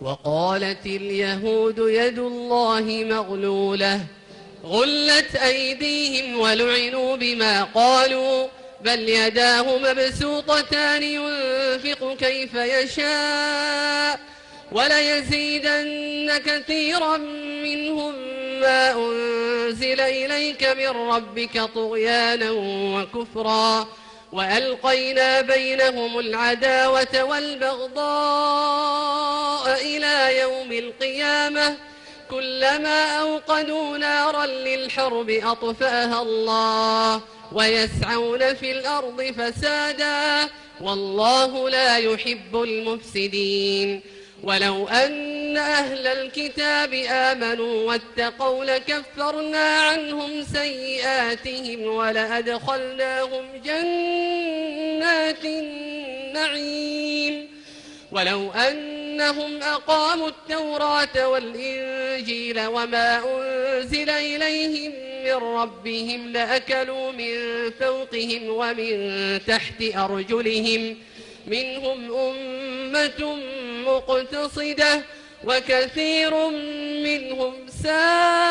وقالت اليهود يد الله مغلولة غلت أيديهم ولعنوا بما قالوا بل يداه مبسوطتان ينفق كيف يشاء وليزيدن كثيرا منهم ما أنزل إليك من ربك طغيانا وكفرا وألقينا بينهم العداوة والبغضاء إلى يوم القيامة كلما أوقدوا نارا للحرب أطفأها الله ويسعون في الأرض فسادا والله لا يحب المفسدين ولو أن أهل الكتاب آمنوا واتقوا لكفرنا عنهم سيئاتهم ولأدخلناهم جنات النعيم ولو أنهم أقاموا التوراة والإنجيل وما أنزل إليهم من ربهم لأكلوا من فوقهم ومن تحت أرجلهم منهم أمة مقتصدة وكثير منهم ساء